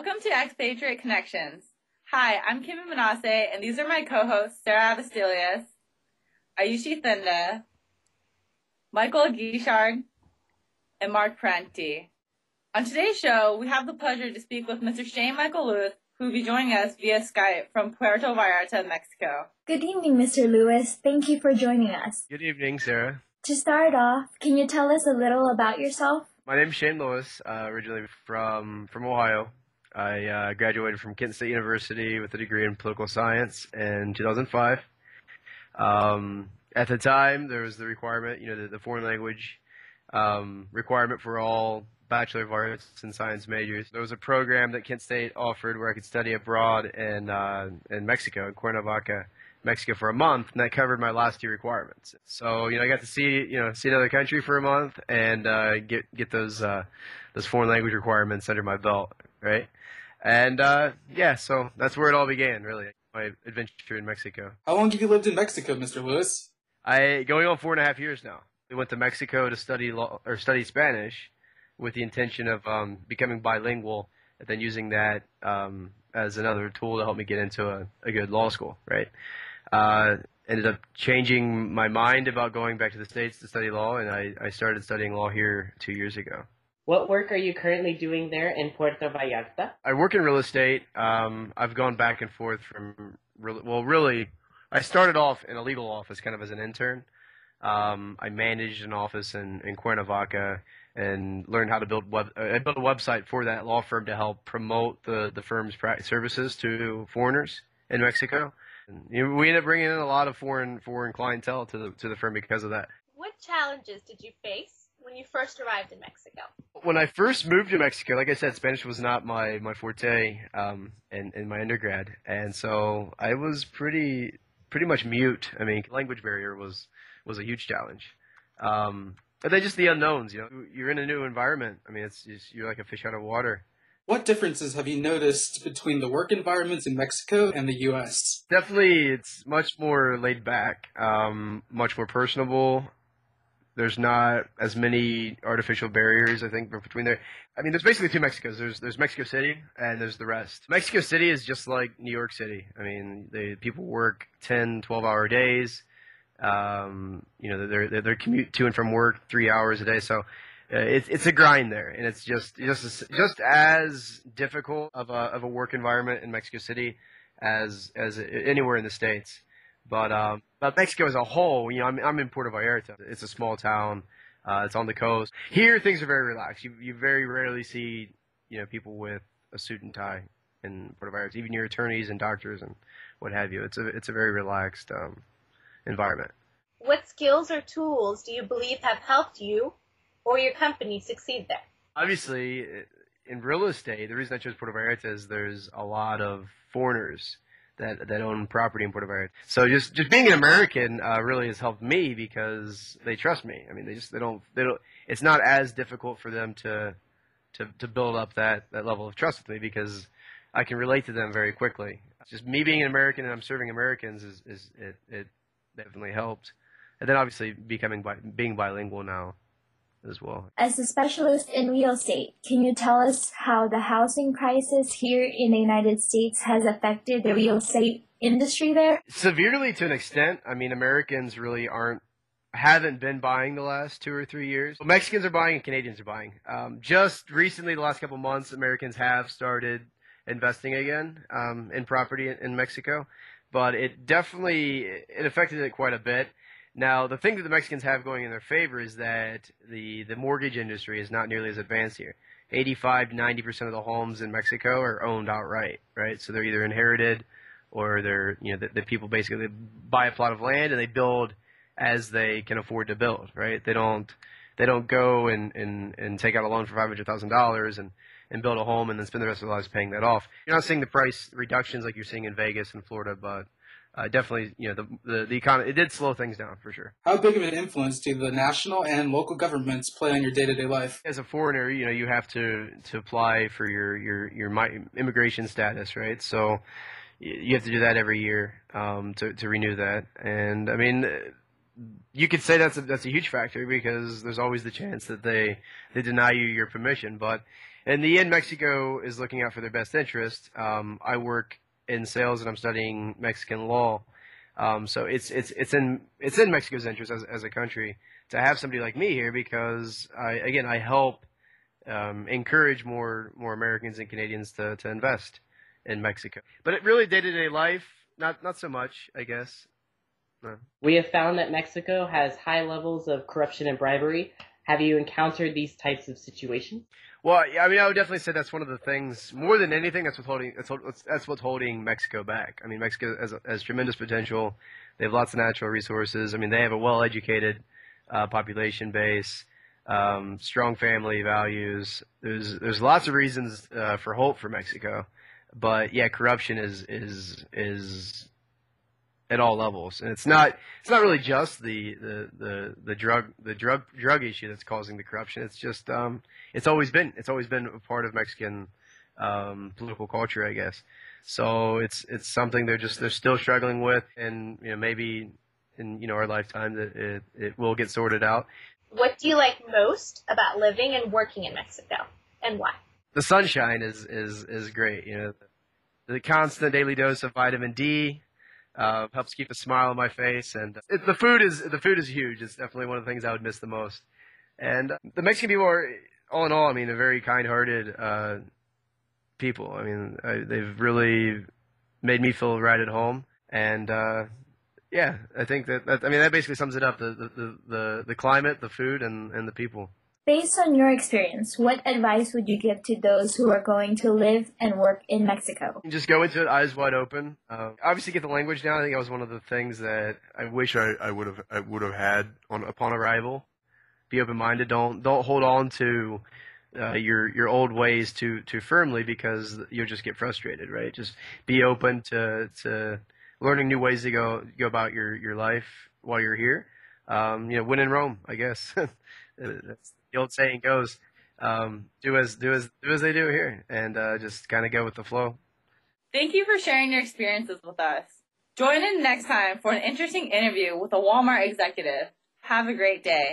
Welcome to Expatriate Connections. Hi, I'm Kim Manasseh, and these are my co-hosts, Sarah Avastilius, Ayushi Thinda, Michael Guichard, and Mark Prenti. On today's show, we have the pleasure to speak with Mr. Shane Michael Lewis, who will be joining us via Skype from Puerto Vallarta, Mexico. Good evening, Mr. Lewis. Thank you for joining us. Good evening, Sarah. To start off, can you tell us a little about yourself? My name is Shane Lewis, originally from Ohio. I graduated from Kent State University with a degree in political science in 2005. At the time, there was the requirement, the foreign language requirement for all Bachelor of Arts and Science majors. There was a program that Kent State offered where I could study abroad in Mexico, in Cuernavaca, Mexico, for a month, and that covered my last year requirements. So, I got to see another country for a month and get those foreign language requirements under my belt, right? And so that's where it all began, really, my adventure in Mexico. How long have you lived in Mexico, Mr. Lewis? Going on 4.5 years now. We went to Mexico to study Spanish, with the intention of becoming bilingual, and then using that as another tool to help me get into a good law school, right? Ended up changing my mind about going back to the States to study law, and I started studying law here 2 years ago. What work are you currently doing there in Puerto Vallarta? I work in real estate. I've gone back and forth from really, I started off in a legal office kind of as an intern. I managed an office in Cuernavaca and learned how to I built a website for that law firm to help promote the firm's services to foreigners in Mexico. And, we ended up bringing in a lot of foreign clientele to the firm because of that. What challenges did you face when you first arrived in Mexico? When I first moved to Mexico, like I said, Spanish was not my forte in my undergrad, and so I was pretty much mute. I mean, language barrier was a huge challenge. But then just the unknowns, you're in a new environment. I mean, you're like a fish out of water. What differences have you noticed between the work environments in Mexico and the U.S.? Definitely, it's much more laid back, much more personable. There's not as many artificial barriers, I think, between there. I mean, there's basically two Mexicos. There's Mexico City, and there's the rest. Mexico City is just like New York City. I mean, people work 10, 12-hour days. Their commute to and from work 3 hours a day. So it's a grind there, and it's just as difficult of a work environment in Mexico City as anywhere in the States. But Mexico as a whole, I'm in Puerto Vallarta. It's a small town. It's on the coast. Here, things are very relaxed. You very rarely see, people with a suit and tie in Puerto Vallarta. Even your attorneys and doctors and what have you. It's a very relaxed environment. What skills or tools do you believe have helped you or your company succeed there? Obviously, in real estate, the reason I chose Puerto Vallarta is there's a lot of foreigners that own property in Puerto Vallarta. So just being an American really has helped me because they trust me. I mean, they don't. It's not as difficult for them to build up that level of trust with me because I can relate to them very quickly. Just me being an American and I'm serving Americans it definitely helped. And then obviously being bilingual now as well. As a specialist in real estate, can you tell us how the housing crisis here in the United States has affected the real estate industry there? Severely, to an extent. I mean, Americans really haven't been buying the last 2 or 3 years. Well, Mexicans are buying and Canadians are buying. Just recently, the last couple of months, Americans have started investing again in property in Mexico. But it affected it quite a bit. Now, the thing that the Mexicans have going in their favor is that the mortgage industry is not nearly as advanced here. 85 to 90% of the homes in Mexico are owned outright, right? So they're either inherited or they're, the people basically buy a plot of land and they build as they can afford to build, right? They don't go and take out a loan for $500,000 and build a home and then spend the rest of their lives paying that off. You're not seeing the price reductions like you're seeing in Vegas and Florida, but definitely, the economy, it did slow things down for sure. How big of an influence do the national and local governments play on your day-to-day life? As a foreigner, you have to apply for your immigration status, right? So you have to do that every year to renew that. And I mean, you could say that's a huge factor because there's always the chance that they deny you your permission. But in the end, Mexico is looking out for their best interest. I work in sales and I'm studying Mexican law. So it's in Mexico's interest as a country to have somebody like me here because I help encourage more Americans and Canadians to invest in Mexico. But it really day-to-day life, not so much, I guess. No. We have found that Mexico has high levels of corruption and bribery. Have you encountered these types of situations? Well, yeah, I mean, I would definitely say that's one of the things, more than anything, that's what's holding Mexico back. I mean, Mexico has tremendous potential. They have lots of natural resources. I mean, they have a well-educated population base, strong family values. There's lots of reasons for hope for Mexico, but yeah, corruption is at all levels, and it's not really just the drug issue that's causing the corruption. It's just it's always been a part of Mexican political culture, I guess. So it's something they're still struggling with, and maybe in our lifetime that it will get sorted out. What do you like most about living and working in Mexico, and why? The sunshine is great. The constant daily dose of vitamin D. Helps keep a smile on my face, and the food is huge. It's definitely one of the things I would miss the most. And the Mexican people are, all in all, I mean, they're very kind-hearted people. I mean, they've really made me feel right at home. And yeah, I think that basically sums it up: the climate, the food, and the people. Based on your experience, what advice would you give to those who are going to live and work in Mexico? Just go into it eyes wide open. Obviously, get the language down. I think that was one of the things that I wish I would have had upon arrival. Be open minded. Don't hold on to your old ways too firmly because you'll just get frustrated. Right? Just be open to learning new ways to go about your life while you're here. When in Rome, I guess. That's the old saying goes, do as they do here, and just kind of go with the flow. Thank you for sharing your experiences with us. Join in next time for an interesting interview with a Walmart executive. Have a great day.